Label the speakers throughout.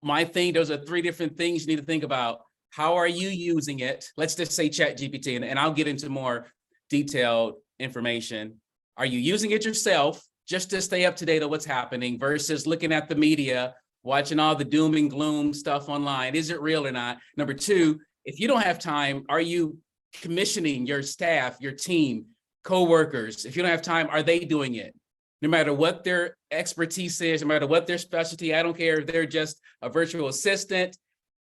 Speaker 1: my thing, those are three different things you need to think about. How are you using it? Let's just say ChatGPT, and I'll get into more detailed information. Are you using it yourself just to stay up to date on what's happening versus looking at the media, watching all the doom and gloom stuff online? Is it real or not? Number two, if you don't have time, are you commissioning your staff, your team, co-workers? If you don't have time, are they doing it? No matter what their expertise is, no matter what their specialty, I don't care if they're just a virtual assistant,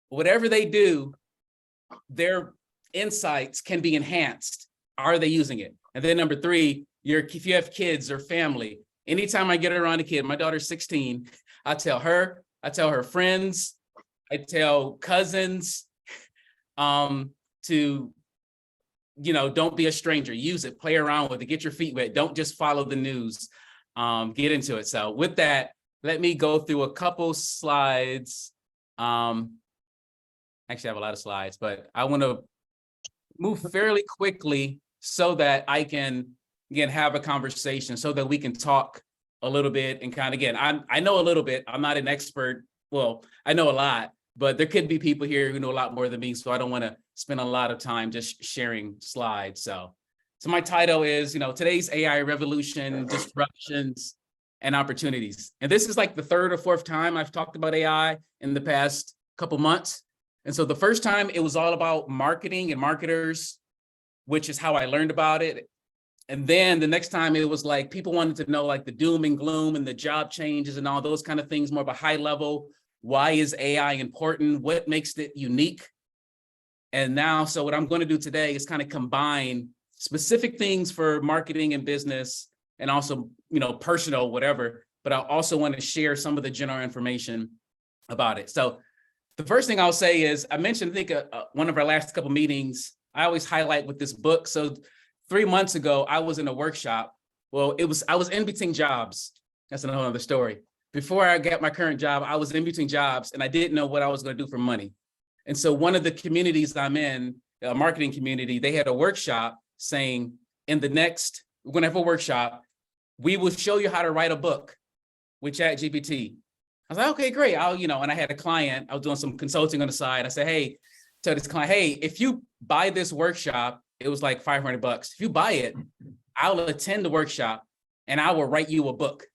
Speaker 1: whatever they do, their insights can be enhanced. Are they using it? And then number three, if you have kids or family, anytime I get around a kid, my daughter's 16, I tell her friends, I tell cousins, to, don't be a stranger, use it, play around with it, get your feet wet, don't just follow the news, get into it. So with that, let me go through a couple slides. Actually, I have a lot of slides, but I want to move fairly quickly so that I can, again, have a conversation so that we can talk a little bit and kind of, again, I know a little bit. I'm not an expert. Well, I know a lot, but there could be people here who know a lot more than me. So I don't want to spend a lot of time just sharing slides. So my title is, today's AI revolution, disruptions, and opportunities. And this is like the third or fourth time I've talked about AI in the past couple months. And so the first time it was all about marketing and marketers, which is how I learned about it. And then the next time it was like people wanted to know like the doom and gloom and the job changes and all those kind of things, more of a high level. Why is AI important? What makes it unique? And now, so what I'm going to do today is kind of combine specific things for marketing and business and also, personal, whatever, but I also want to share some of the general information about it. So the first thing I'll say is, I mentioned, I think one of our last couple meetings, I always highlight with this book. So 3 months ago, I was in a workshop. Well, I was in between jobs. That's another other story. Before I got my current job, I was in between jobs and I didn't know what I was going to do for money. And so one of the communities I'm in, a marketing community, they had a workshop saying, we're going to have a workshop. We will show you how to write a book with ChatGPT. I was like, okay, great. And I had a client, I was doing some consulting on the side. I said, hey, tell this client, hey, if you buy this workshop, it was like $500. If you buy it, I'll attend the workshop and I will write you a book.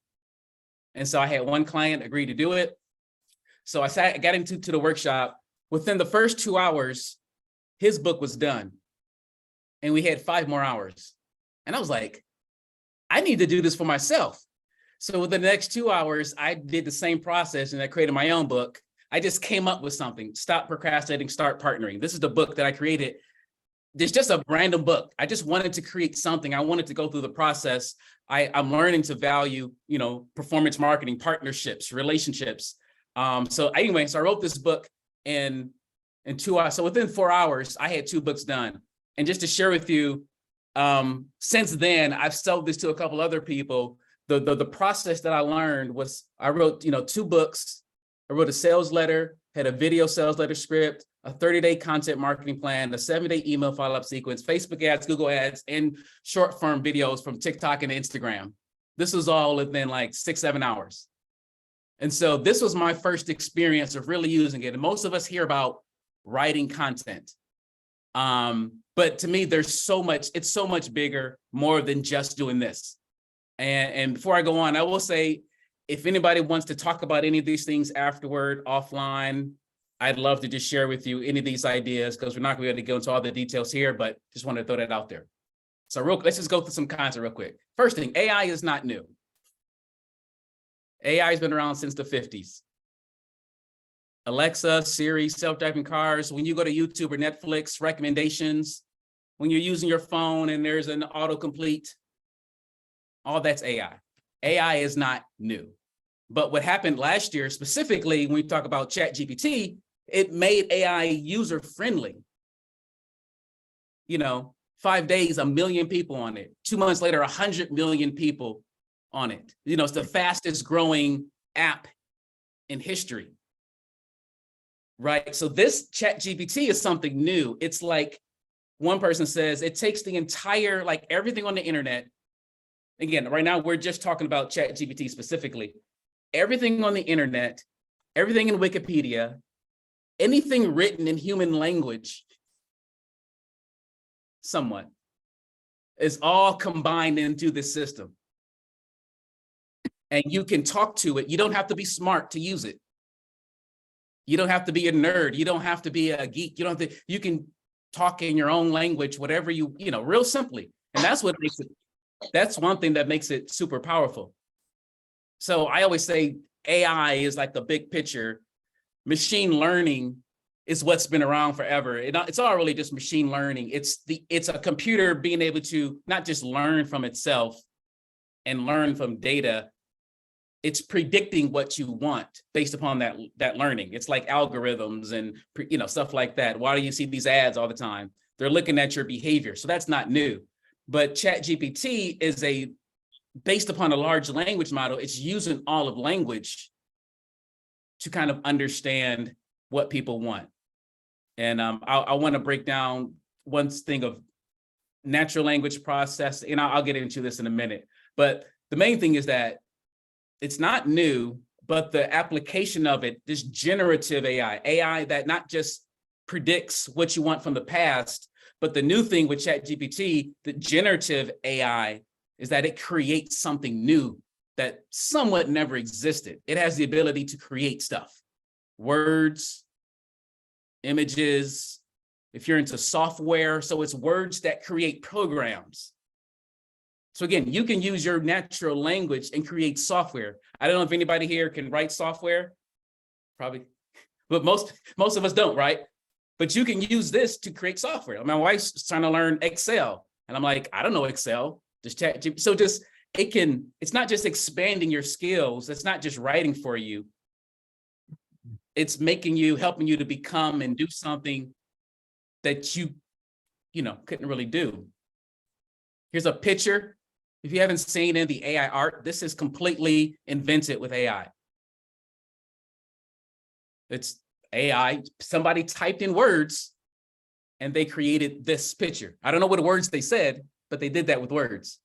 Speaker 1: And so I had one client agree to do it. So I got into the workshop. Within the first 2 hours, his book was done. And we had 5 more hours. And I was like, I need to do this for myself. So within the next 2 hours, I did the same process and I created my own book. I just came up with something. Stop procrastinating, start partnering. This is the book that I created. It's just a random book. I just wanted to create something. I wanted to go through the process. I'm learning to value, performance marketing, partnerships, relationships. So I wrote this book in 2 hours. So within 4 hours, I had 2 books done. And just to share with you, since then, I've sold this to a couple other people. The process that I learned was I wrote, 2 books. I wrote a sales letter, had a video sales letter script, a 30-day content marketing plan, a 7-day email follow-up sequence, Facebook ads, Google ads, and short form videos from TikTok and Instagram. This was all within like 6-7 hours. And so this was my first experience of really using it. And most of us hear about writing content. But to me, it's so much bigger, more than just doing this. And before I go on, I will say, if anybody wants to talk about any of these things afterward, offline, I'd love to just share with you any of these ideas because we're not going to be able to go into all the details here, but just want to throw that out there. So let's just go through some content real quick. First thing, AI is not new. AI has been around since the 50s. Alexa, Siri, self-driving cars. When you go to YouTube or Netflix, recommendations, when you're using your phone and there's an autocomplete, all that's AI. AI is not new. But what happened last year, specifically when we talk about ChatGPT, it made AI user-friendly. 5 days, 1 million people on it. 2 months later, 100 million people on it. It's the fastest growing app in history. Right? So this ChatGPT is something new. It's like one person says, it takes the entire, like everything on the internet. Again, right now, we're just talking about ChatGPT specifically. Everything on the internet, everything in Wikipedia, anything written in human language, somewhat, is all combined into this system. And you can talk to it. You don't have to be smart to use it. You don't have to be a nerd. You don't have to be a geek. You don't have to, you can talk in your own language, whatever you know, real simply. And that's what makes it, that's one thing that makes it super powerful. So I always say AI is like the big picture. Machine learning is what's been around forever. It's all really just machine learning. It's a computer being able to not just learn from itself and learn from data. It's predicting what you want based upon that learning. It's like algorithms and stuff like that. Why do you see these ads all the time? They're looking at your behavior. So that's not new. But ChatGPT is based upon a large language model. It's using all of language to kind of understand what people want. And I want to break down one thing of natural language processing, and I'll get into this in a minute. But the main thing is that it's not new, but the application of it, this generative AI that not just predicts what you want from the past, but the new thing with ChatGPT, the generative AI, is that it creates something new that somewhat never existed. It has the ability to create stuff, words, images, if you're into software. So it's words that create programs. So again, you can use your natural language and create software. I don't know if anybody here can write software, probably, but most of us don't, right? But you can use this to create software. My wife's trying to learn Excel, and I'm like, I don't know Excel. Just ChatGPT. So it's not just expanding your skills. It's not just writing for you. It's helping you to become and do something that you couldn't really do. Here's a picture. If you haven't seen the AI art, this is completely invented with AI. It's AI, somebody typed in words and they created this picture. I don't know what words they said, but they did that with words.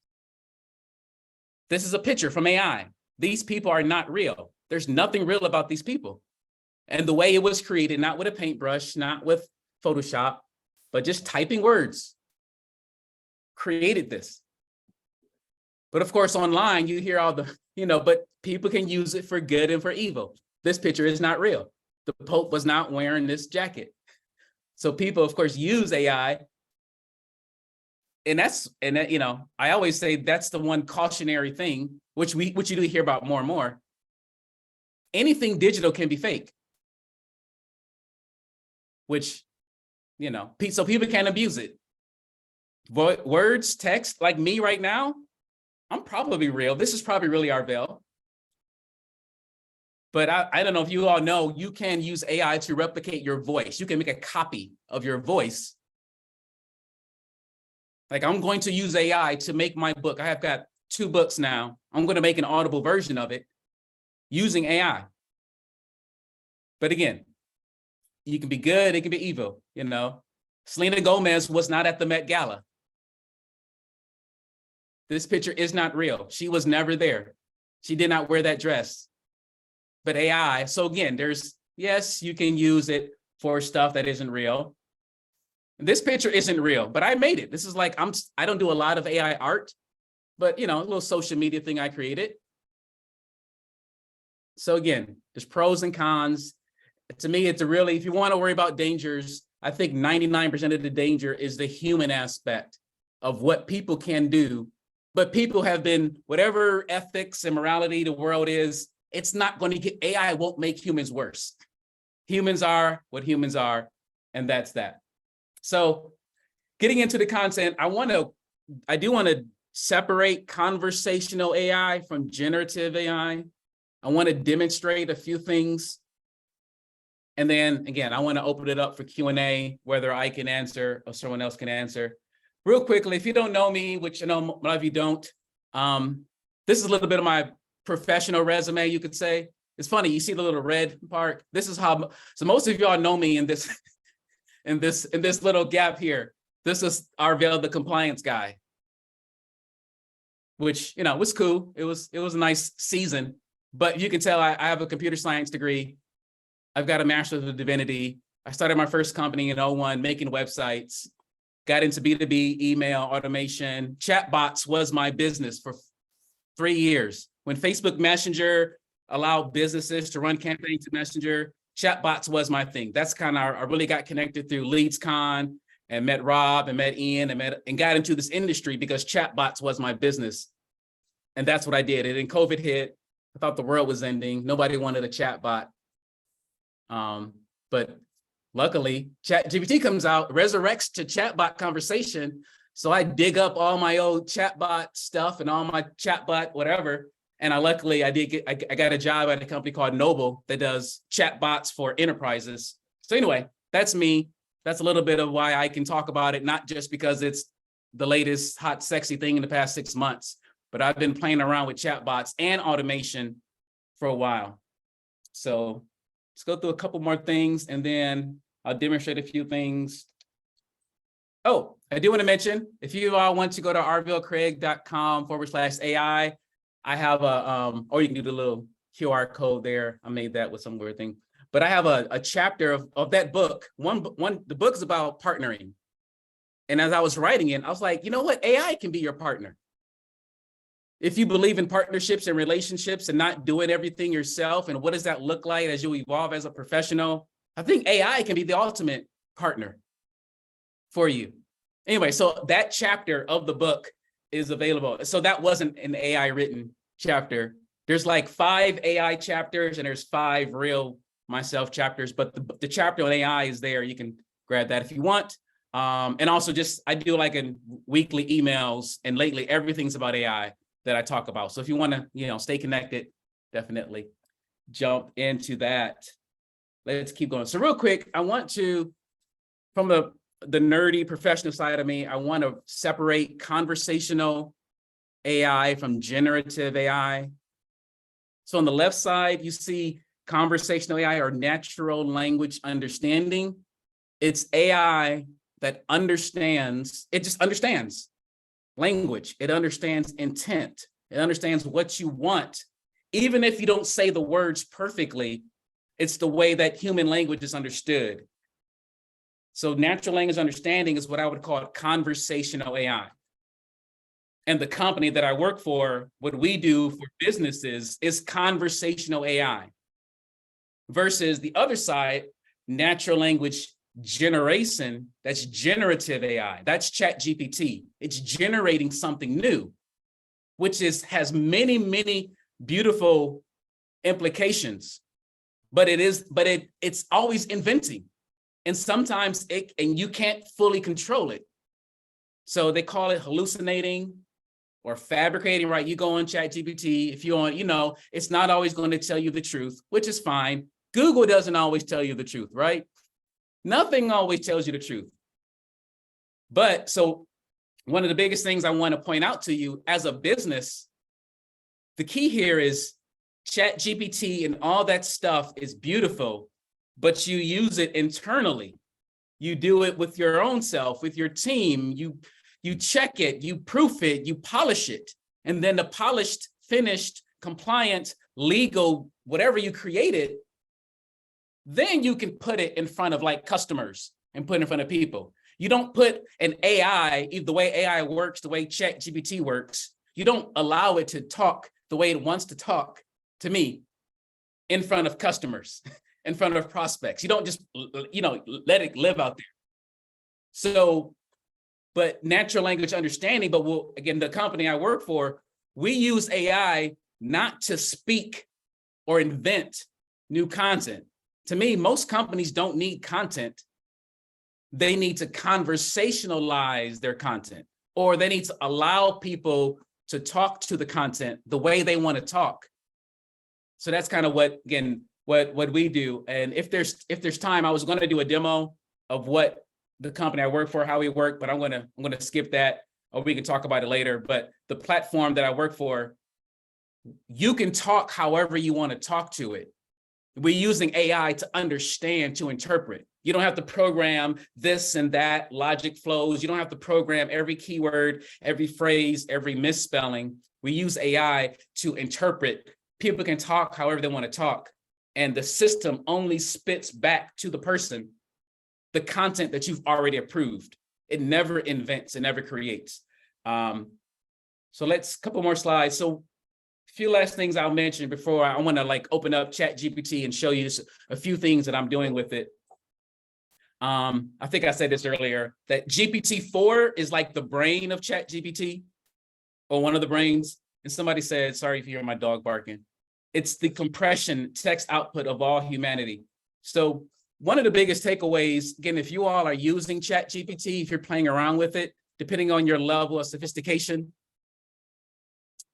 Speaker 1: This is a picture from AI. These people are not real. There's nothing real about these people. And the way it was created, not with a paintbrush, not with Photoshop, but just typing words, created this. But of course, online, you hear all the, but people can use it for good and for evil. This picture is not real. The Pope was not wearing this jacket. So people, of course, use AI. And I always say that's the one cautionary thing, which you do hear about more and more. Anything digital can be fake, which, so people can't abuse it. Words, text, like me right now, I'm probably real. This is probably really Arvell. But I don't know if you all know, you can use AI to replicate your voice. You can make a copy of your voice. Like, I'm going to use AI to make my book. I have got 2 books now. I'm going to make an audible version of it using AI. But again, you can be good, it can be evil, Selena Gomez was not at the Met Gala. This picture is not real. She was never there. She did not wear that dress. But AI, so again, yes, you can use it for stuff that isn't real. This picture isn't real, but I made it. This is like, I don't do a lot of AI art, but a little social media thing I created. So again, there's pros and cons. To me, it's if you want to worry about dangers, I think 99% of the danger is the human aspect of what people can do. But people have been, whatever ethics and morality the world is, it's not going to get, AI won't make humans worse. Humans are what humans are, and that's that. So getting into the content, I do want to separate conversational AI from generative AI. I want to demonstrate a few things. And then again, I want to open it up for Q&A, whether I can answer or someone else can answer. Real quickly, if you don't know me, which a lot of you don't, this is a little bit of my professional resume, you could say. It's funny, you see the little red part. This is how, so most of y'all know me in this, in this little gap here. This is Arvell, the compliance guy, which, was cool. It was a nice season, but you can tell I have a computer science degree. I've got a Master's of Divinity. I started my first company in 2001 making websites, got into B2B, email, automation. Chatbots was my business for 3 years. When Facebook Messenger allowed businesses to run campaigns in Messenger, chatbots was my thing. That's kind of, I really got connected through LeadsCon and met Rob and met Ian and got into this industry because chatbots was my business. And that's what I did. And then COVID hit. I thought the world was ending. Nobody wanted a chatbot. But luckily, ChatGPT comes out, resurrects to chatbot conversation. So I dig up all my old chatbot stuff and all my chatbot whatever. And luckily I got a job at a company called Knowbl that does chatbots for enterprises. So anyway, that's me. That's a little bit of why I can talk about it, not just because it's the latest hot, sexy thing in the past 6 months, but I've been playing around with chatbots and automation for a while. So let's go through a couple more things and then I'll demonstrate a few things. Oh, I do want to mention, if you all want to go to arvellcraig.com/AI, I have a, or you can do the little QR code there. I made that with some weird thing, but I have a chapter of that book. The book is about partnering. And as I was writing it, I was like, you know what? AI can be your partner. If you believe in partnerships and relationships and not doing everything yourself, and what does that look like as you evolve as a professional? I think AI can be the ultimate partner for you. Anyway, so that chapter of the book is available. So that wasn't an AI written chapter. There's like 5 AI chapters and there's 5 real myself chapters, but the chapter on AI is there. You can grab that if you want. And also I do like in weekly emails, and lately everything's about AI that I talk about. So if you want to, stay connected, definitely jump into that. Let's keep going. So real quick, I want to, from the nerdy professional side of me, I want to separate conversational AI from generative AI. So on the left side, you see conversational AI or natural language understanding. It's AI that understands, it just understands language. It understands intent. It understands what you want. Even if you don't say the words perfectly, it's the way that human language is understood. So natural language understanding is what I would call conversational AI. And the company that I work for, what we do for businesses is conversational AI. Versus the other side, natural language generation, that's generative AI. That's ChatGPT. It's generating something new, which has many, many beautiful implications. But it's always inventing. And sometimes you can't fully control it. So they call it hallucinating or fabricating, right? You go on ChatGPT, if you want, it's not always going to tell you the truth, which is fine. Google doesn't always tell you the truth, right? Nothing always tells you the truth. But so one of the biggest things I want to point out to you as a business, the key here is ChatGPT and all that stuff is beautiful, but you use it internally. You do it with your own self, with your team. You check it, you proof it, you polish it. And then the polished, finished, compliant, legal, whatever you created, then you can put it in front of like customers and put it in front of people. You don't put an AI, the way AI works, the way ChatGPT works, you don't allow it to talk the way it wants to talk to me in front of customers, in front of prospects. You don't just, let it live out there. So, but natural language understanding, but again, the company I work for, we use AI not to speak or invent new content. To me, most companies don't need content. They need to conversationalize their content, or they need to allow people to talk to the content the way they want to talk. So that's kind of what we do. And if there's time, I was going to do a demo of what the company I work for, how we work, but I'm going to skip that, or we can talk about it later. But the platform that I work for, you can talk however you want to talk to it. We're using AI to understand, to interpret. You don't have to program this and that, logic flows. You don't have to program every keyword, every phrase, every misspelling. We use AI to interpret. People can talk however they want to talk. and the system only spits back to the person the content that you've already approved. It never invents, it never creates. So let's, couple more slides. So a few last things I'll mention before I want to like open up ChatGPT and show you a few things that I'm doing with it. I think I said this earlier, that GPT-4 is like the brain of ChatGPT, or one of the brains. And somebody said, sorry if you hear my dog barking, it's the compression text output of all humanity. So one of the biggest takeaways, again, if you all are using ChatGPT, if you're playing around with it, depending on your level of sophistication,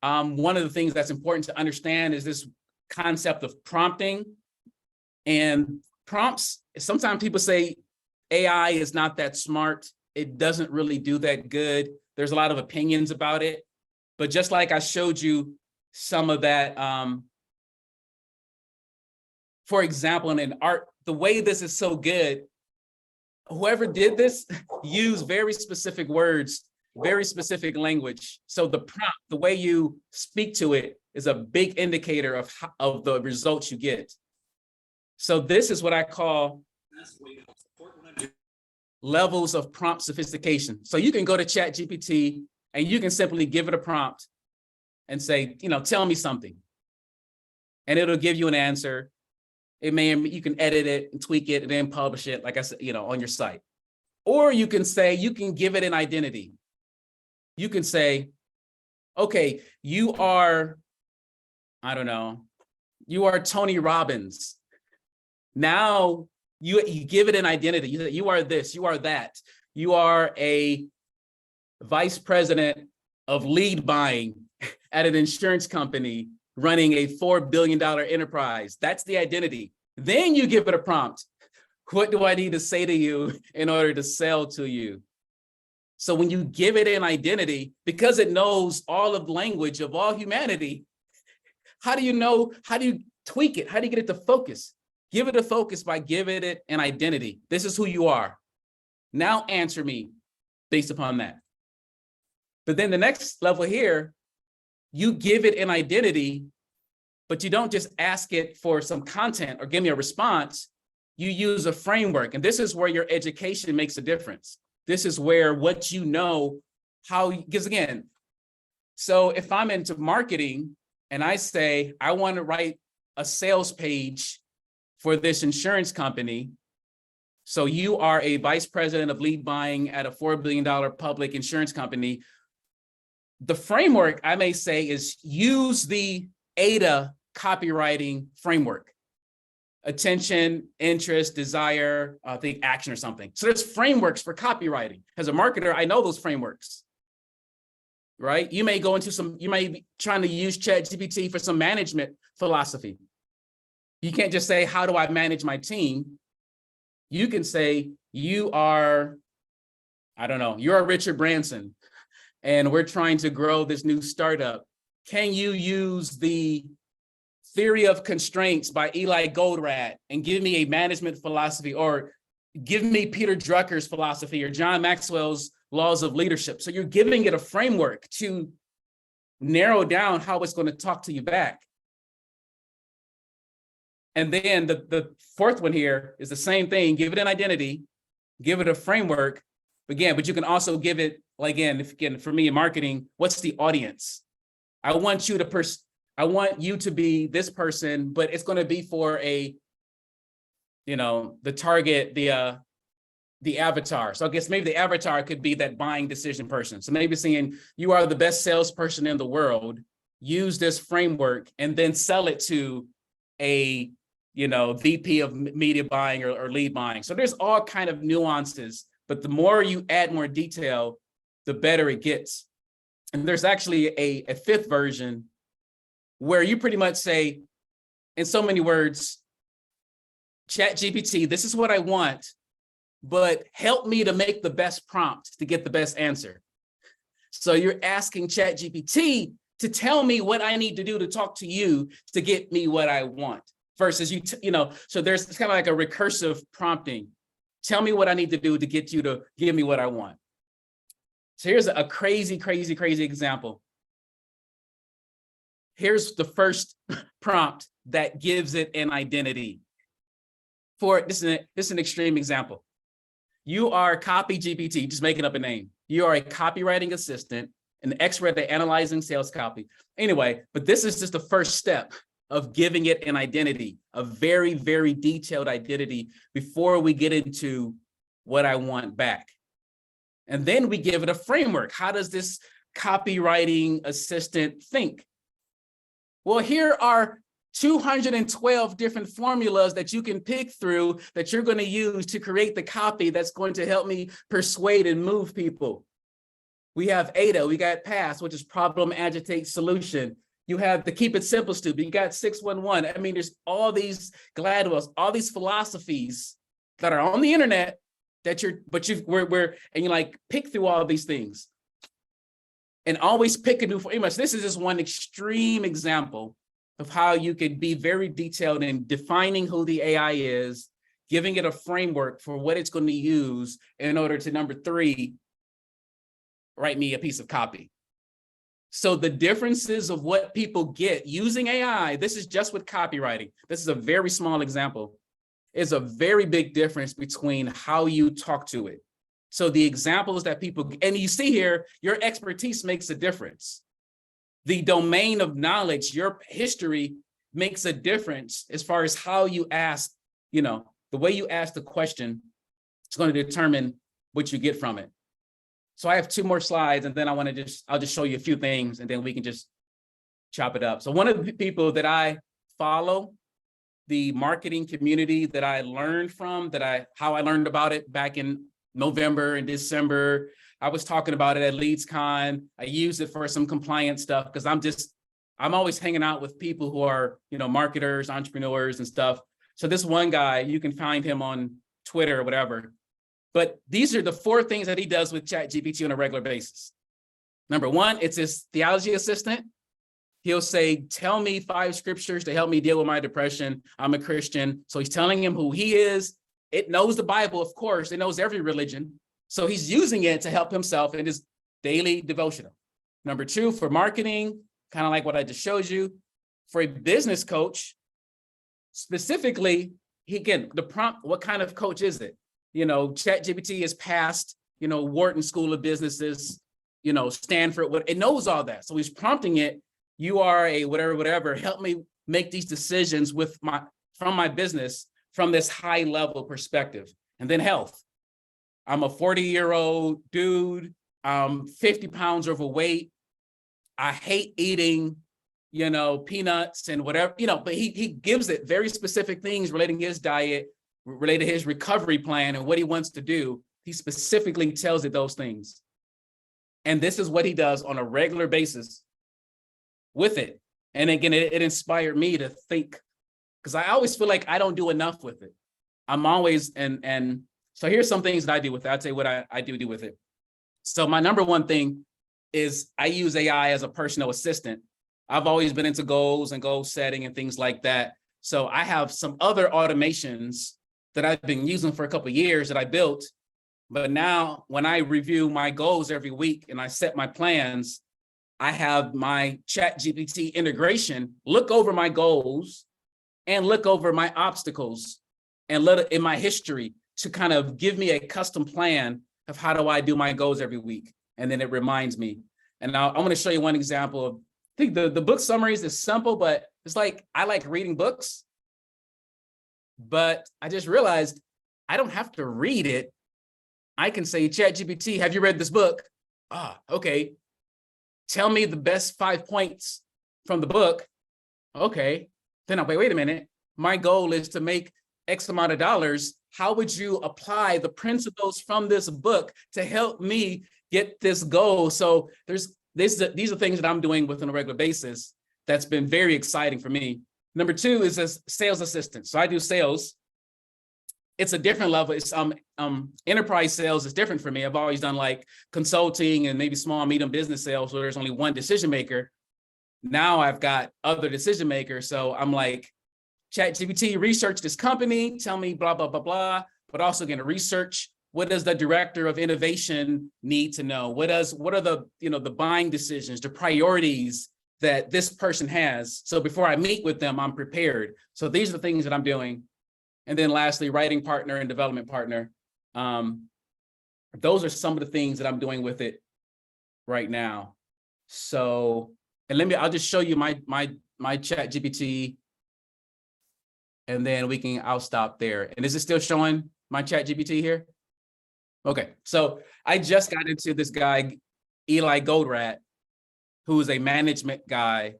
Speaker 1: one of the things that's important to understand is this concept of prompting. And prompts, sometimes people say AI is not that smart. It doesn't really do that good. There's a lot of opinions about it. But just like I showed you some of that, for example, in art, the way this is so good, whoever did this used very specific words, very specific language. So the prompt, the way you speak to it, is a big indicator of the results you get. So this is what I call levels of prompt sophistication. So you can go to ChatGPT and you can simply give it a prompt and say, tell me something. And it'll give you an answer. You can edit it and tweak it and then publish it, like I said, on your site. Or you can give it an identity. You can say, okay, you are, I don't know, you are Tony Robbins. Now you give it an identity. You are this, you are that. You are a vice president of lead buying at an insurance company running a $4 billion enterprise. That's the identity. Then you give it a prompt. What do I need to say to you in order to sell to you? So when you give it an identity, because it knows all of the language of all humanity, how do you tweak it? How do you get it to focus? Give it a focus by giving it an identity. This is who you are. Now answer me based upon that. But then the next level here, you give it an identity, but you don't just ask it for some content or give me a response. You use a framework. And this is where your education makes a difference. This is where what you know, because again, so if I'm into marketing and I say, I want to write a sales page for this insurance company. So you are a vice president of lead buying at a $4 billion public insurance company. The framework I may say is use the AIDA copywriting framework. Attention, interest, desire, I think action or something. So there's frameworks for copywriting. As a marketer, I know those frameworks, right? You may be trying to use ChatGPT for some management philosophy. You can't just say, how do I manage my team? You can say, you are, I don't know, you're Richard Branson, and we're trying to grow this new startup. Can you use the Theory of Constraints by Eli Goldratt and give me a management philosophy, or give me Peter Drucker's philosophy or John Maxwell's laws of leadership? So you're giving it a framework to narrow down how it's going to talk to you back. And then the fourth one here is the same thing. Give it an identity, give it a framework, but you can also give it, again, for me in marketing, what's the audience? I want you to be this person, but it's going to be for the target, the avatar. So I guess maybe the avatar could be that buying decision person. So maybe saying, you are the best salesperson in the world, use this framework and then sell it to a VP of media buying or lead buying. So there's all kind of nuances, but the more you add more detail, the better it gets. And there's actually a fifth version where you pretty much say, in so many words, ChatGPT, this is what I want, but help me to make the best prompt to get the best answer. So you're asking ChatGPT to tell me what I need to do to talk to you to get me what I want. Versus so it's kind of like a recursive prompting. Tell me what I need to do to get you to give me what I want. So here's a crazy, crazy, crazy example. Here's the first prompt that gives it an identity. For this is an extreme example. You are 𝐵𝐸GPT, just making up a name. You are a copywriting assistant, an expert at analyzing sales copy. Anyway, but this is just the first step of giving it an identity, a very, very detailed identity before we get into what I want back. And then we give it a framework. How does this copywriting assistant think? Well, here are 212 different formulas that you can pick through that you're going to use to create the copy that's going to help me persuade and move people. We have ADA, we got PASS, which is problem, agitate, solution. You have the keep it simple stupid. You got 611. I mean, there's all these Gladwells, all these philosophies that are on the internet that you're like pick through all these things and always pick a new image. This is just one extreme example of how you could be very detailed in defining who the AI is, giving it a framework for what it's going to use in order to, number 3, write me a piece of copy. So the differences of what people get using AI, this is just with copywriting. This is a very small example. Is a very big difference between how you talk to it. So the examples that people, and you see here, your expertise makes a difference. The domain of knowledge, your history makes a difference as far as how you ask, the way you ask the question, it's going to determine what you get from it. So I have 2 more slides, and then I'll just show you a few things, and then we can just chop it up. So one of the people that I follow, the marketing community that I learned from, how I learned about it back in November and December, I was talking about it at LeadsCon. I use it for some compliance stuff because I'm always hanging out with people who are, marketers, entrepreneurs and stuff. So this one guy, you can find him on Twitter or whatever. But these are the 4 things that he does with ChatGPT on a regular basis. Number 1, it's his theology assistant. He'll say, tell me 5 scriptures to help me deal with my depression. I'm a Christian. So he's telling him who he is. It knows the Bible, of course. It knows every religion. So he's using it to help himself in his daily devotional. Number 2, for marketing, kind of like what I just showed you. For a business coach, specifically, the prompt, what kind of coach is it? ChatGPT has passed, Wharton School of Businesses, Stanford, it knows all that. So he's prompting it, you are a whatever, help me make these decisions from my business from this high level perspective. And then health. I'm a 40-year-old dude, 50 pounds overweight. I hate eating, peanuts and whatever, but he gives it very specific things relating to his diet, related to his recovery plan and what he wants to do. He specifically tells it those things. And this is what he does on a regular basis with it. And again, it inspired me to think, because I always feel like I don't do enough with it. I'm always, and so here's some things that I do with it. I'd say what I do with it. So my number 1 thing is I use AI as a personal assistant. I've always been into goals and goal setting and things like that. So I have some other automations that I've been using for a couple of years that I built. But now when I review my goals every week and I set my plans, I have my ChatGPT integration look over my goals and look over my obstacles and let it in my history to kind of give me a custom plan of how do I do my goals every week. And then it reminds me. And now I'm going to show you one example of, I think the book summaries is simple, but it's like, I like reading books. But I just realized I don't have to read it. I can say, ChatGPT, have you read this book? Okay. Tell me the best 5 points from the book. Okay. Then I'll wait a minute. My goal is to make X amount of dollars. How would you apply the principles from this book to help me get this goal? So these are things that I'm doing on a regular basis. That's been very exciting for me. Number 2 is a sales assistant. So I do sales. It's a different level. It's enterprise sales is different for me. I've always done like consulting and maybe small, medium business sales where there's only one decision maker. Now I've got other decision makers. So I'm like, ChatGPT, research this company, tell me blah, blah, blah, blah, but also going to research what does the director of innovation need to know? What are the, the buying decisions, the priorities that this person has. So before I meet with them, I'm prepared. So these are the things that I'm doing. And then lastly, writing partner and development partner. Those are some of the things that I'm doing with it right now. So, and I'll just show you my chat GPT, and then I'll stop there. And is it still showing my chat GPT here? Okay, so I just got into this guy, Eli Goldratt, who is a management guy,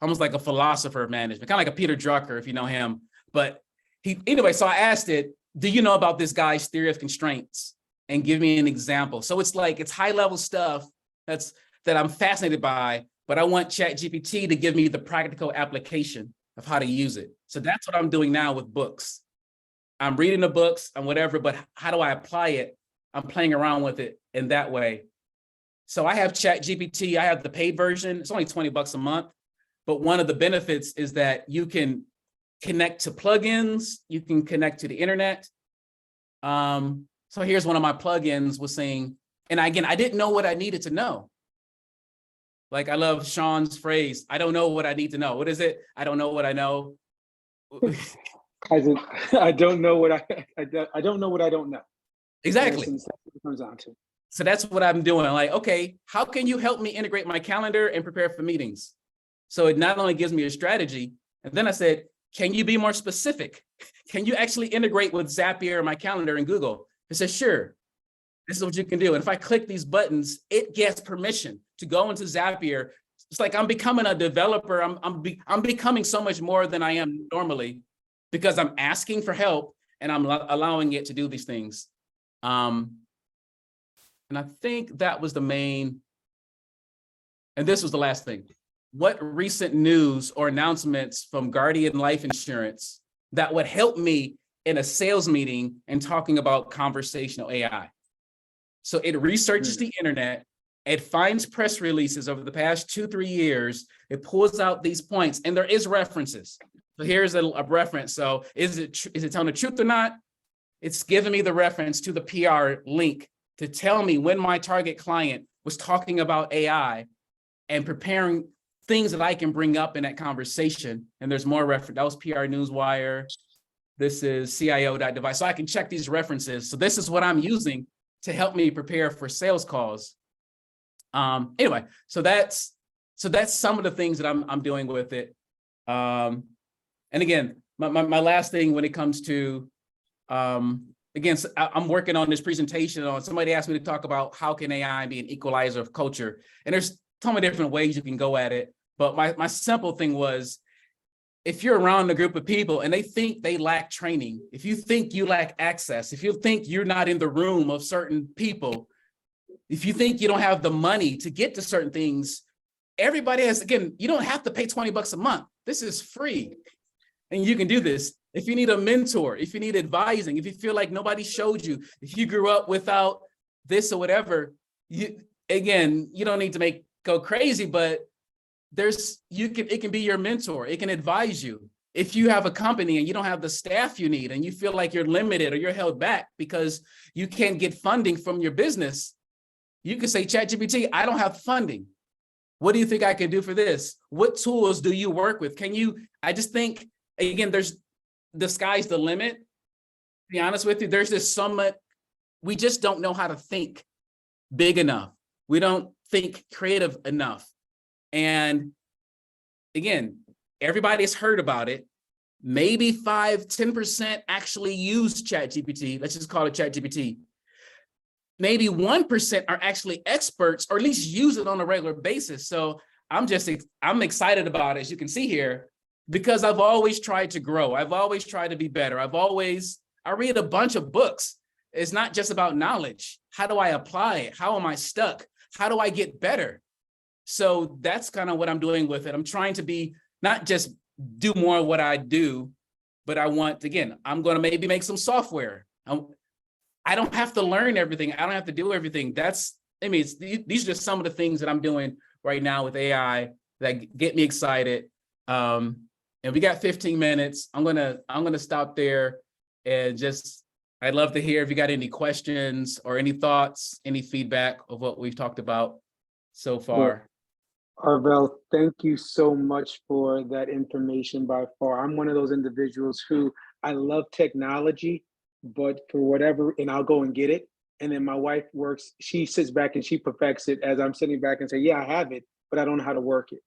Speaker 1: almost like a philosopher of management, kind of like a Peter Drucker, if you know him. But anyway, so I asked it, do you know about this guy's theory of constraints? And give me an example. So it's high level stuff that I'm fascinated by, but I want ChatGPT to give me the practical application of how to use it. So that's what I'm doing now with books. I'm reading the books and whatever, but how do I apply it? I'm playing around with it in that way. So I have ChatGPT. I have the paid version. It's only $20 a month. But one of the benefits is that you can connect to plugins. You can connect to the internet. So here's one of my plugins was saying, and again, I didn't know what I needed to know. Like I love Sean's phrase, I don't know what I need to know. What is it? I don't know what I know.
Speaker 2: I don't know what I don't know what I don't know.
Speaker 1: Exactly.
Speaker 2: That's what it comes down to.
Speaker 1: So that's what I'm doing. Like, okay, how can you help me integrate my calendar and prepare for meetings? So it not only gives me a strategy, and then I said, can you be more specific? Can you actually integrate with Zapier, my calendar, and Google? It says, sure, this is what you can do. And if I click these buttons, it gets permission to go into Zapier. It's like I'm becoming a developer. I'm becoming so much more than I am normally because I'm asking for help and I'm allowing it to do these things. And I think that was the main, and this was the last thing. What recent news or announcements from Guardian Life Insurance that would help me in a sales meeting and talking about conversational AI? So it researches the internet, it finds press releases over the past 2-3 years, it pulls out these points, and there is references. So here's a reference. So is it telling the truth or not? It's giving me the reference to the PR link to tell me when my target client was talking about AI and preparing things that I can bring up in that conversation. And there's more reference. That was PR Newswire. This is CIO.device. So I can check these references. So this is what I'm using to help me prepare for sales calls. Anyway, so that's some of the things that I'm doing with it. And again, my last thing when it comes to, again, I'm working on this presentation on, somebody asked me to talk about how can AI be an equalizer of culture? And there's so many different ways you can go at it. But my simple thing was, if you're around a group of people and they think they lack training, if you think you lack access, if you think you're not in the room of certain people, if you think you don't have the money to get to certain things, everybody has, again, you don't have to pay $20 a month. This is free. And you can do this. If you need a mentor, if you need advising, if you feel like nobody showed you, if you grew up without this or whatever, you don't need to go crazy, but it can be your mentor. It can advise you. If you have a company and you don't have the staff you need and you feel like you're limited or you're held back because you can't get funding from your business, you can say, ChatGPT, I don't have funding. What do you think I can do for this? What tools do you work with? I just think, again, the sky's the limit. To be honest with you, there's just so much, we just don't know how to think big enough. We don't think creative enough. And again, everybody's heard about it. Maybe 5-10% actually use ChatGPT. Let's just call it ChatGPT. Maybe 1% are actually experts, or at least use it on a regular basis. So I'm excited about it, as you can see here, because I've always tried to grow. I've always tried to be better. I read a bunch of books. It's not just about knowledge. How do I apply it? How am I stuck? How do I get better? So that's kind of what I'm doing with it. I'm trying to be, not just do more of what I do, but I'm going to maybe make some software. I don't have to learn everything. I don't have to do everything. These are just some of the things that I'm doing right now with AI that get me excited. And we got 15 minutes. I'm gonna stop there and I'd love to hear if you got any questions or any thoughts, any feedback of what we've talked about so far.
Speaker 2: Arvell, thank you so much for that information by far. I'm one of those individuals who I love technology, but for whatever, and I'll go and get it. And then my wife works, she sits back and she perfects it as I'm sitting back and say, yeah, I have it, but I don't know how to work it.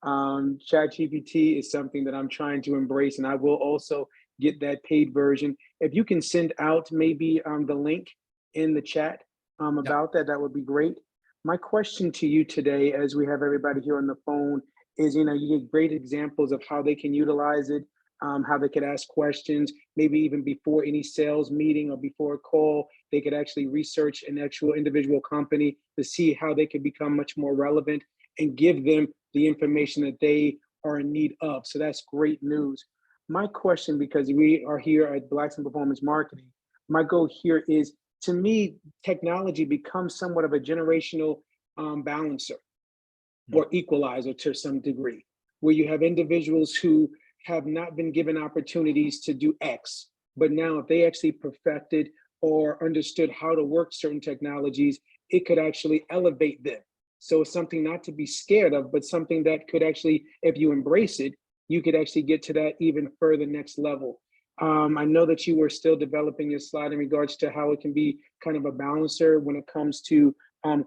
Speaker 2: ChatGPT is something that I'm trying to embrace, and I will also get that paid version. If you can send out maybe the link in the chat
Speaker 1: Yep.
Speaker 2: about that, that would be great. My question to you today, as we have everybody here on the phone, is, you get great examples of how they can utilize it, how they could ask questions, maybe even before any sales meeting or before a call, they could actually research an actual individual company to see how they could become much more relevant and give them the information that they are in need of. So that's great news. My question, because we are here at Blacks in Performance Marketing, my goal here is, to me, technology becomes somewhat of a generational balancer or equalizer to some degree, where you have individuals who have not been given opportunities to do X, but now if they actually perfected or understood how to work certain technologies, it could actually elevate them. So it's something not to be scared of, but something that could actually, if you embrace it, you could actually get to that even further next level. I know that you were still developing your slide in regards to how it can be kind of a balancer when it comes to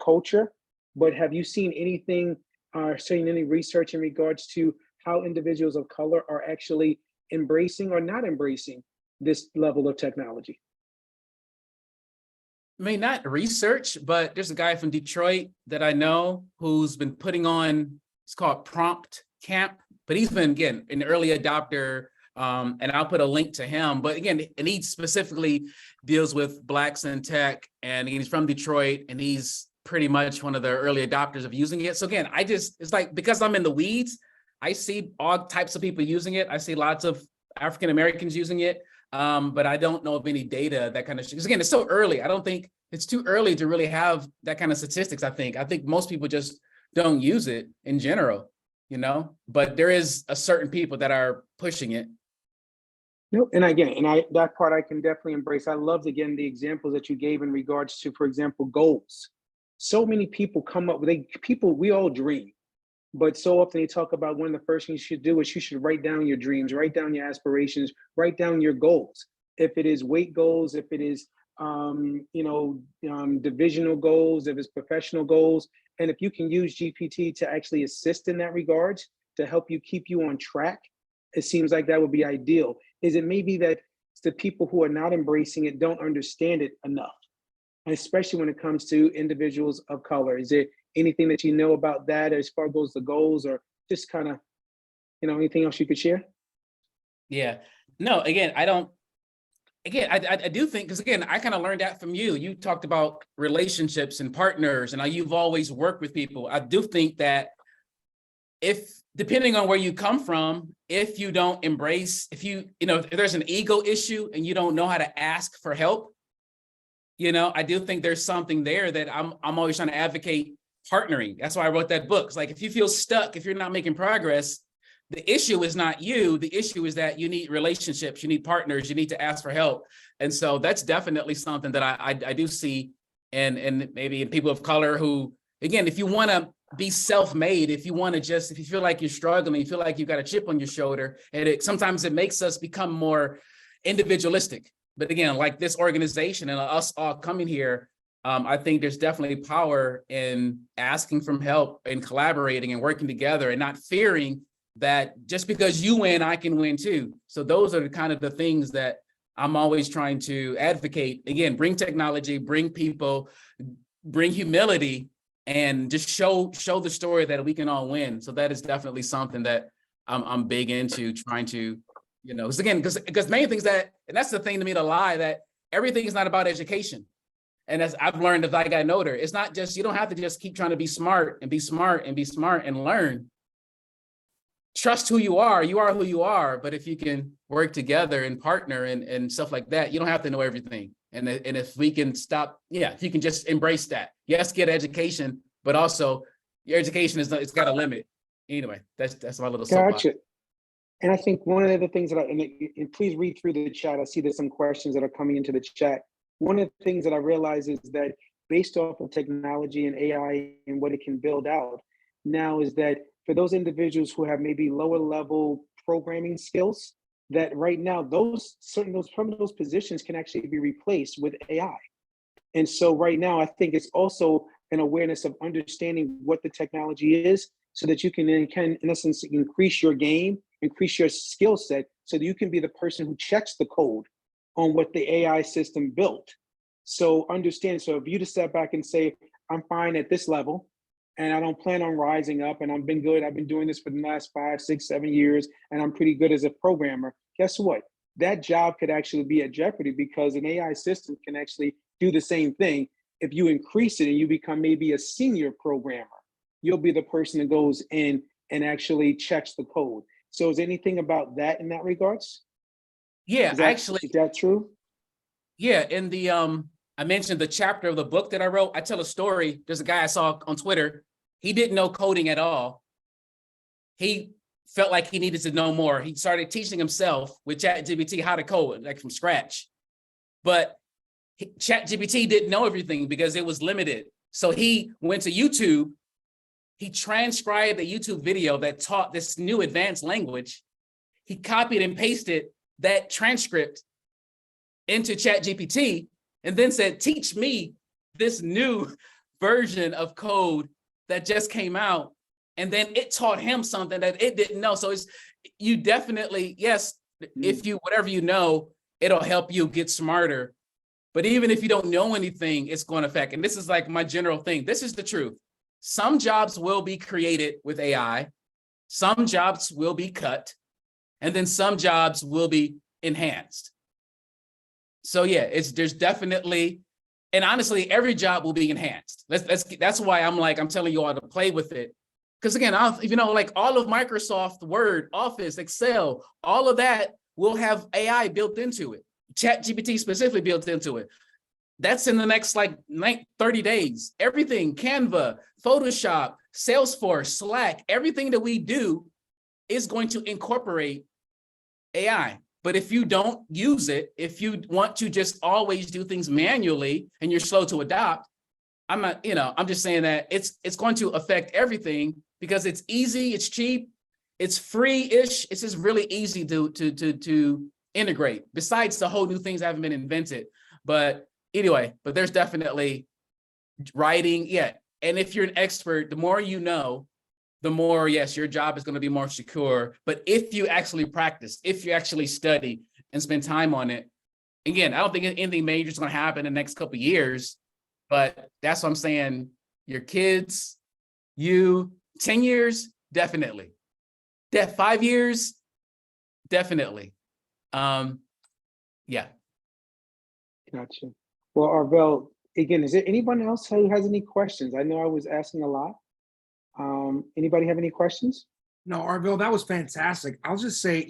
Speaker 2: culture, but have you seen anything or seen any research in regards to how individuals of color are actually embracing or not embracing this level of technology?
Speaker 1: I mean, not research, but there's a guy from Detroit that I know who's been putting on, it's called Prompt Camp, but he's been, again, an early adopter. And I'll put a link to him, but again, and he specifically deals with Blacks in tech, and he's from Detroit, and he's pretty much one of the early adopters of using it. So again, it's like, because I'm in the weeds, I see all types of people using it. I see lots of African Americans using it, but I don't know of any data that kind of, because again, it's so early. I don't think it's too early to really have that kind of statistics. I think most people just don't use it in general, but there is a certain people that are pushing it.
Speaker 2: No, and again, that part I can definitely embrace. I loved, again, the examples that you gave in regards to, for example, goals. So many people come up with we all dream, but so often they talk about one of the first things you should do is you should write down your dreams, write down your aspirations, write down your goals. If it is weight goals, if it is divisional goals, if it's professional goals, and if you can use GPT to actually assist in that regards to help keep you on track, it seems like that would be ideal. Is it maybe that the people who are not embracing it don't understand it enough, especially when it comes to individuals of color? Is there anything that you know about that as far as the goals, or just kind of, anything else you could share?
Speaker 1: Yeah, no, again, I don't, I do think, because again, I kind of learned that from you. You talked about relationships and partners and how you've always worked with people. I do think that depending on where you come from, if you don't embrace, if there's an ego issue and you don't know how to ask for help, I do think there's something there that I'm always trying to advocate partnering. That's why I wrote that book. It's like, if you feel stuck, if you're not making progress, the issue is not you. The issue is that you need relationships, you need partners, you need to ask for help. And so that's definitely something that I do see, and maybe in people of color who, again, if you want to be self-made, if you feel like you're struggling, you feel like you've got a chip on your shoulder, and sometimes it makes us become more individualistic. But again, like this organization and us all coming here, I think there's definitely power in asking for help and collaborating and working together and not fearing that just because you win, I can win too. So those are kind of the things that I'm always trying to advocate. Again, bring technology, bring people, bring humility, and just show the story that we can all win. So that is definitely something that I'm big into, trying to, because again, because main things and that's the thing to me, the lie that everything is not about education. And as I've learned as I got older, it's not just, you don't have to just keep trying to be smart and be smart and be smart and learn. Trust who you are who you are. But if you can work together and partner and stuff like that, you don't have to know everything. And if we can if you can just embrace that. Yes, get education, but also your education it's got a limit. Anyway, that's my little soapbox.
Speaker 2: Gotcha. And I think one of the things that and please read through the chat. I see there's some questions that are coming into the chat. One of the things that I realize is that based off of technology and AI and what it can build out, now is that for those individuals who have maybe lower level programming skills, that right now some of those positions can actually be replaced with AI. And so right now, I think it's also an awareness of understanding what the technology is, so that you can in essence increase your game, increase your skill set, so that you can be the person who checks the code on what the AI system built. So understand, so if you just step back and say, I'm fine at this level, and I don't plan on rising up, and I've been doing this for the last 5, 6, 7 years, and I'm pretty good as a programmer, guess what? That job could actually be at jeopardy, because an AI system can actually do the same thing. If you increase it and you become maybe a senior programmer, you'll be the person that goes in and actually checks the code. So is anything about that in that regards?
Speaker 1: Yeah,
Speaker 2: Is that true?
Speaker 1: Yeah, in the I mentioned the chapter of the book that I wrote. I tell a story. There's a guy I saw on Twitter. He didn't know coding at all. He felt like he needed to know more. He started teaching himself with ChatGPT how to code, like from scratch. But ChatGPT didn't know everything because it was limited. So he went to YouTube. He transcribed a YouTube video that taught this new advanced language. He copied and pasted that transcript into ChatGPT and then said, teach me this new version of code that just came out. And then it taught him something that it didn't know. So it's, you definitely, yes, if you, whatever you know, it'll help you get smarter. But even if you don't know anything, it's going to affect. And this is like my general thing. This is the truth. Some jobs will be created with AI. Some jobs will be cut. And then some jobs will be enhanced. So yeah, there's definitely, and honestly, every job will be enhanced. That's why I'm telling you all to play with it. Because again, like all of Microsoft Word, Office, Excel, all of that will have AI built into it. ChatGPT specifically built into it. That's in the next 30 days. Everything, Canva, Photoshop, Salesforce, Slack, everything that we do is going to incorporate AI. But if you don't use it, if you want to just always do things manually and you're slow to adopt, I'm not, I'm just saying that it's going to affect everything because it's easy, it's cheap, it's free-ish. It's just really easy to integrate, besides the whole new things that haven't been invented. But anyway, but there's definitely writing, yeah. And if you're an expert, the more you know, the more, yes, your job is going to be more secure. But if you actually practice, if you actually study and spend time on it, again, I don't think anything major is going to happen in the next couple of years, but that's what I'm saying. Your kids, 10 years, definitely. 5 years, definitely. Yeah.
Speaker 2: Gotcha. Well, Arvell, again, is there anyone else who has any questions? I know I was asking a lot. Anybody have any questions?
Speaker 3: No, Arvell, that was fantastic. I'll just say,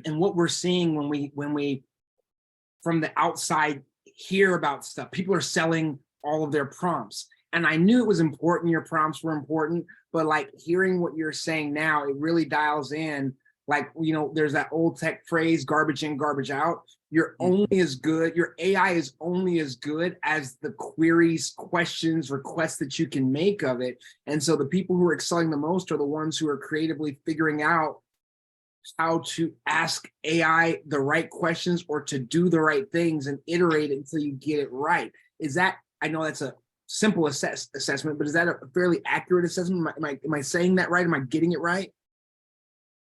Speaker 3: and what we're seeing when we from the outside hear about stuff, people are selling all of their prompts. And I knew it was important, your prompts were important, but like hearing what you're saying now, it really dials in. Like, there's that old tech phrase, garbage in, garbage out. You're only as good, your AI is only as good as the queries, questions, requests that you can make of it. And so the people who are excelling the most are the ones who are creatively figuring out how to ask AI the right questions or to do the right things and iterate it until you get it right. I know that's a simple assessment, but is that a fairly accurate assessment? Am I saying that right? Am I getting it right?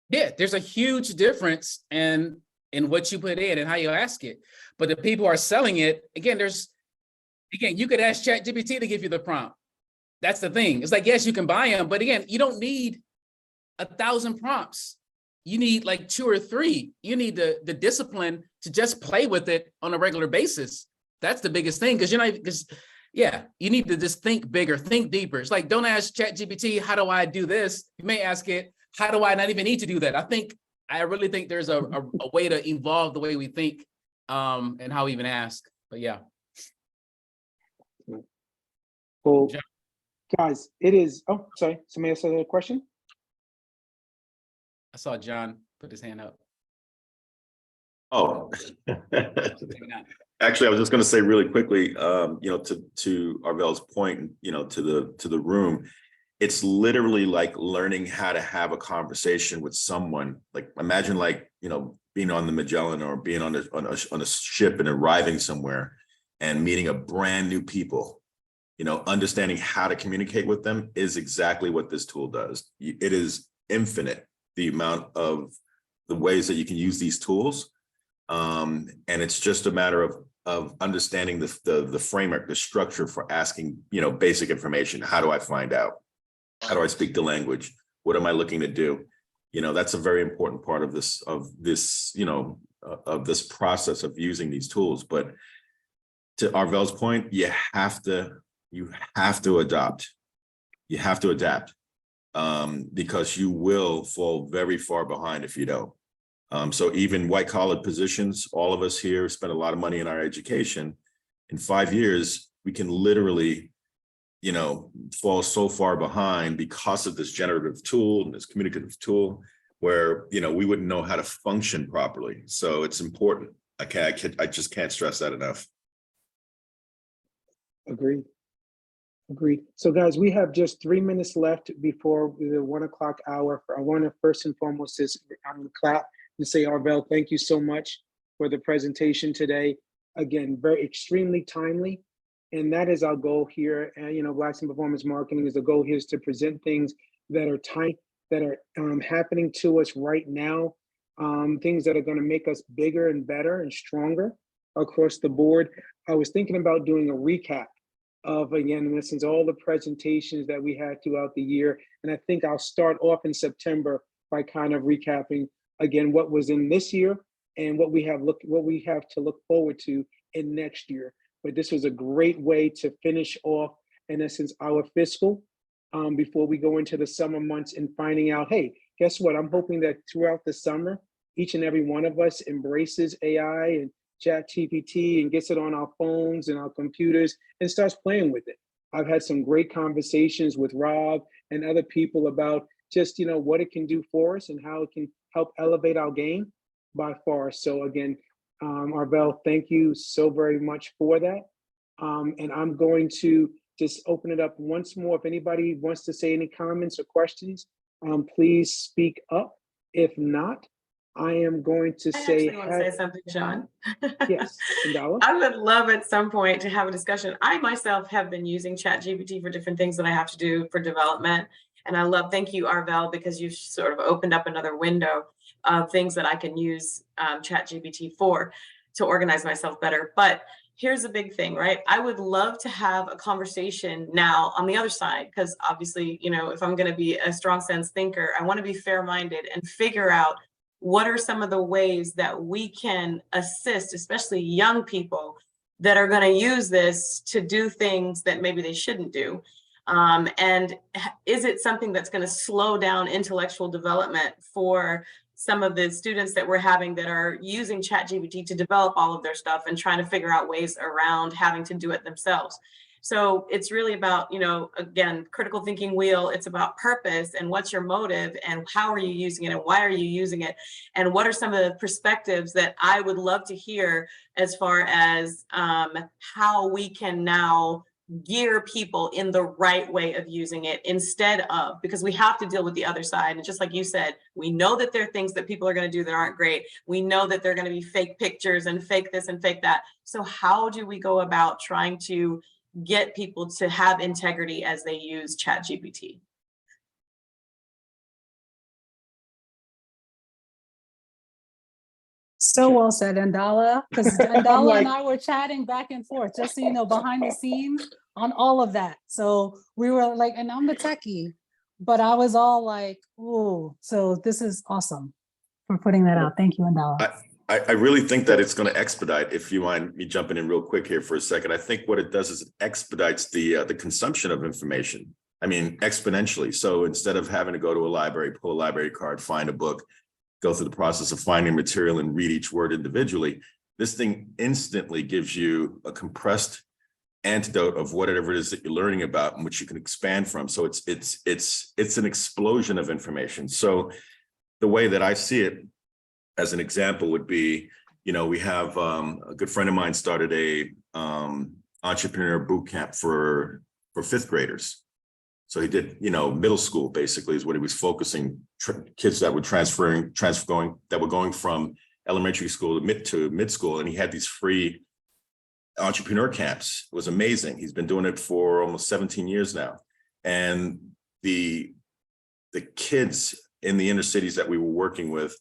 Speaker 1: Yeah, there's a huge difference in what you put in and how you ask it. But the people who are selling it, again, you could ask ChatGPT to give you the prompt. That's the thing. It's like, yes, you can buy them, but again, you don't need 1,000 prompts. You need like 2 or 3. You need the discipline to just play with it on a regular basis. That's the biggest thing, because you need to just think bigger, think deeper. It's like, don't ask ChatGPT, how do I do this? You may ask it, how do I not even need to do that? I really think there's a way to evolve the way we think and how we even ask. But yeah.
Speaker 2: Well, guys, it is, oh, sorry, somebody else had a question?
Speaker 1: I saw John put his hand up.
Speaker 4: Oh, actually, I was just going to say really quickly, to Arvell's point, to the room, it's literally like learning how to have a conversation with someone. Like imagine like, being on the Magellan or being on a ship and arriving somewhere and meeting a brand new people, understanding how to communicate with them is exactly what this tool does. It is infinite, the amount of the ways that you can use these tools. And it's just a matter of understanding the framework, the structure for asking, basic information. How do I find out? How do I speak the language? What am I looking to do? That's a very important part of this process of using these tools. But to Arvell's point, you have to adopt. You have to adapt, because you will fall very far behind if you don't. So even white collar positions, all of us here spend a lot of money in our education. In 5 years, we can literally, fall so far behind because of this generative tool and this communicative tool where, we wouldn't know how to function properly. So it's important. I just can't stress that enough.
Speaker 2: Agreed. So guys, we have just 3 minutes left before the 1 o'clock hour. I want to first and foremost clap and say, Arvell, thank you so much for the presentation today. Again, very extremely timely. And that is our goal here. And, Blacks in Performance Marketing is the goal here is to present things that are timely, that are happening to us right now, things that are going to make us bigger and better and stronger across the board. I was thinking about doing a recap of, again, in essence, all the presentations that we had throughout the year. And I think I'll start off in September by kind of recapping, again, what was in this year and what we have to look forward to in next year. But this was a great way to finish off, in essence, our fiscal before we go into the summer months and finding out, hey, guess what? I'm hoping that throughout the summer, each and every one of us embraces AI and ChatGPT and gets it on our phones and our computers and starts playing with it. I've had some great conversations with Rob and other people about just, what it can do for us and how it can help elevate our game by far. So again, Arvell, thank you so very much for that. And I'm going to just open it up once more. If anybody wants to say any comments or questions, please speak up. If not, I am going to say.
Speaker 5: I want to say something, Sean.
Speaker 2: Yes, Ndala.
Speaker 5: I would love at some point to have a discussion. I myself have been using ChatGPT for different things that I have to do for development. And thank you, Arvell, because you've sort of opened up another window of things that I can use ChatGPT for to organize myself better. But here's a big thing, right? I would love to have a conversation now on the other side, because obviously, if I'm going to be a strong sense thinker, I want to be fair-minded and figure out what are some of the ways that we can assist, especially young people that are going to use this to do things that maybe they shouldn't do. And is it something that's going to slow down intellectual development for some of the students that we're having that are using ChatGPT to develop all of their stuff and trying to figure out ways around having to do it themselves? So it's really about, again, critical thinking wheel. It's about purpose and what's your motive and how are you using it and why are you using it? And what are some of the perspectives that I would love to hear as far as how we can now gear people in the right way of using it instead of, because we have to deal with the other side. And just like you said, we know that there are things that people are going to do that aren't great. We know that there are going to be fake pictures and fake this and fake that. So how do we go about trying to get people to have integrity as they use ChatGPT?
Speaker 6: So well said, Ndala, because Ndala and I were chatting back and forth, just so you know, behind the scenes on all of that. So we were like, and I'm the techie, but I was all like, ooh, so this is awesome for putting that out. Thank you, Ndala.
Speaker 4: I really think that it's going to expedite, if you mind me jumping in real quick here for a second. I think what it does is it expedites the consumption of information. I mean, exponentially. So instead of having to go to a library, pull a library card, find a book, go through the process of finding material and read each word individually, this thing instantly gives you a compressed antidote of whatever it is that you're learning about and which you can expand from. So it's an explosion of information. So the way that I see it as an example would be, we have a good friend of mine started a entrepreneur boot camp for fifth graders. So he did, middle school basically is what he was focusing, kids that were that were going from elementary school to mid school. And he had these free entrepreneur camps. It was amazing. He's been doing it for almost 17 years now. And the kids in the inner cities that we were working with,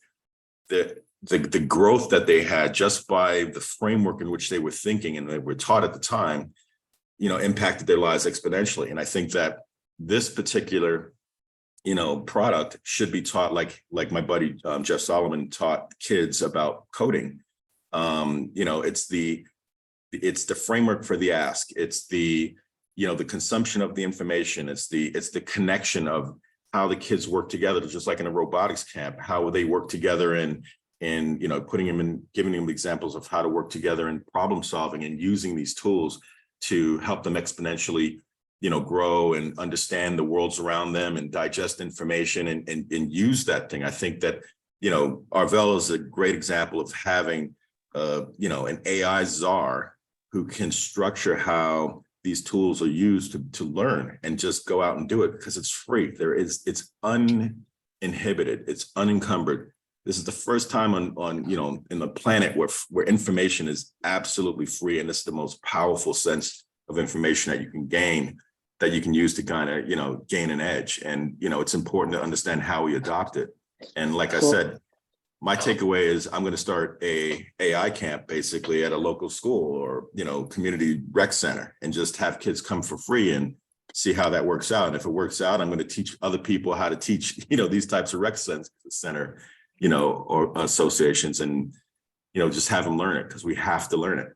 Speaker 4: the growth that they had just by the framework in which they were thinking and they were taught at the time, impacted their lives exponentially. And I think that this particular, product should be taught like my buddy Jeff Solomon taught kids about coding. It's the framework for the ask. It's the consumption of the information. It's the connection of how the kids work together, just like in a robotics camp, how they work together and putting them in, giving them examples of how to work together in problem solving and using these tools to help them exponentially, grow and understand the worlds around them and digest information and use that thing. I think that, Arvell is a great example of having, an AI czar who can structure how these tools are used to learn and just go out and do it because it's free. It's uninhibited, it's unencumbered. This is the first time on in the planet where information is absolutely free, and it's the most powerful sense of information that you can gain, that you can use to kind of gain an edge. And it's important to understand how we adopt it. And like I said, my takeaway is I'm going to start a AI camp basically at a local school or community rec center and just have kids come for free and see how that works out. And if it works out, I'm going to teach other people how to teach these types of rec center or associations, and just have them learn it, because we have to learn it.